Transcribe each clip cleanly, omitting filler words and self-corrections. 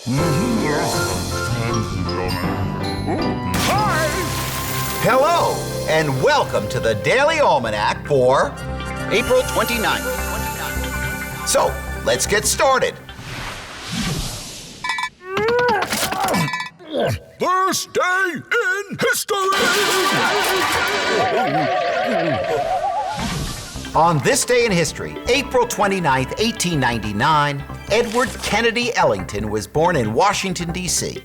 Hi! Hello, and welcome to the Daily Almanac for April 29th. So, let's get started. First day in history! On this day in history, April 29th, 1899, Edward Kennedy Ellington was born in Washington, D.C.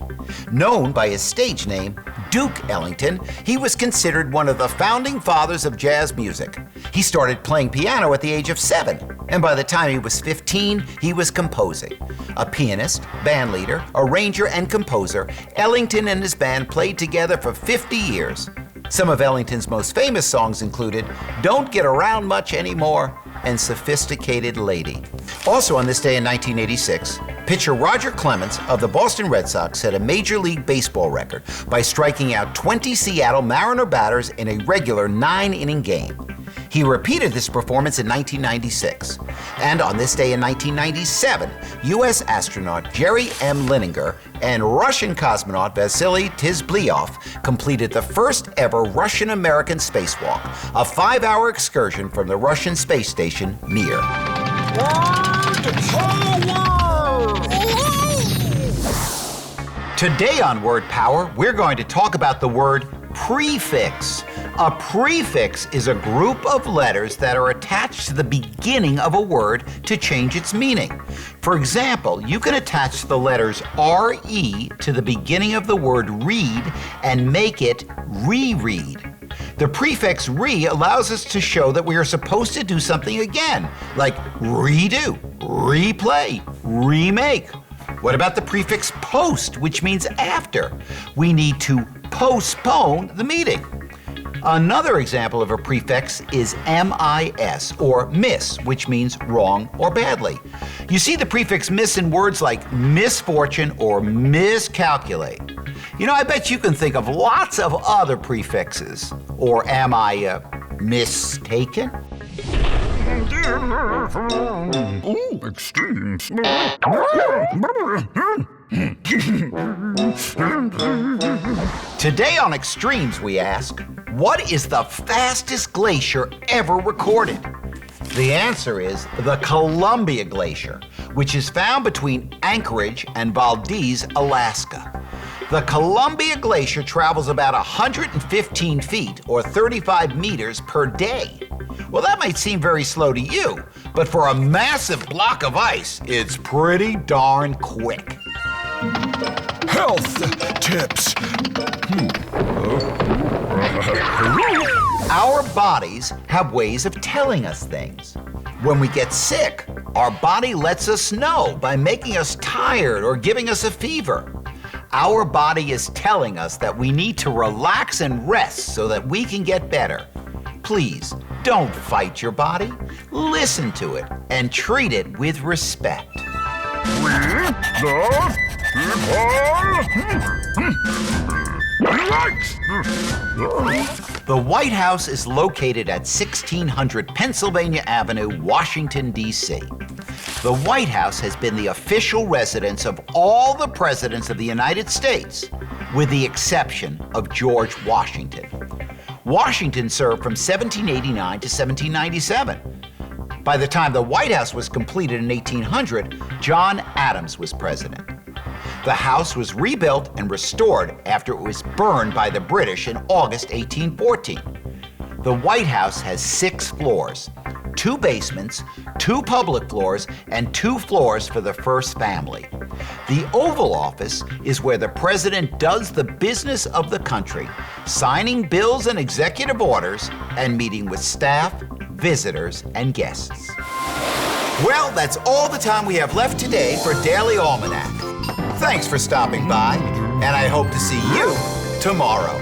Known by his stage name, Duke Ellington, he was considered one of the founding fathers of jazz music. He started playing piano at the age of 7, and by the time he was 15, he was composing. A pianist, bandleader, arranger, and composer, Ellington and his band played together for 50 years. Some of Ellington's most famous songs included Don't Get Around Much Anymore and Sophisticated Lady. Also on this day in 1986, pitcher Roger Clemens of the Boston Red Sox set a Major League Baseball record by striking out 20 Seattle Mariner batters in a regular 9-inning game. He repeated this performance in 1996. And on this day in 1997, U.S. astronaut Jerry M. Linenger and Russian cosmonaut Vasily Tsibliyev completed the first ever Russian-American spacewalk, a 5-hour excursion from the Russian space station Mir. Today on Word Power, we're going to talk about the word prefix. A prefix is a group of letters that are attached to the beginning of a word to change its meaning. For example, you can attach the letters RE to the beginning of the word read and make it reread. The prefix re allows us to show that we are supposed to do something again, like redo, replay, remake. What about the prefix post, which means after? We need to postpone the meeting. Another example of a prefix is MIS, or miss, which means wrong or badly. You see the prefix miss in words like misfortune or miscalculate. You know, I bet you can think of lots of other prefixes. Or am I mistaken? Ooh, extremes. Today on Extremes, we ask, what is the fastest glacier ever recorded? The answer is the Columbia Glacier, which is found between Anchorage and Valdez, Alaska. The Columbia Glacier travels about 115 feet, or 35 meters per day. Well, that might seem very slow to you, but for a massive block of ice, it's pretty darn quick. Health tips. Our bodies have ways of telling us things. When we get sick, our body lets us know by making us tired or giving us a fever. Our body is telling us that we need to relax and rest so that we can get better. Please, don't fight your body. Listen to it and treat it with respect. We the people. The White House is located at 1600 Pennsylvania Avenue, Washington, D.C. The White House has been the official residence of all the presidents of the United States, with the exception of George Washington. Washington served from 1789 to 1797. By the time the White House was completed in 1800, John Adams was president. The house was rebuilt and restored after it was burned by the British in August 1814. The White House has 6 floors, 2 basements, 2 public floors, and 2 floors for the first family. The Oval Office is where the president does the business of the country, signing bills and executive orders, and meeting with staff, visitors, and guests. Well, that's all the time we have left today for Daily Almanac. Thanks for stopping by, and I hope to see you tomorrow.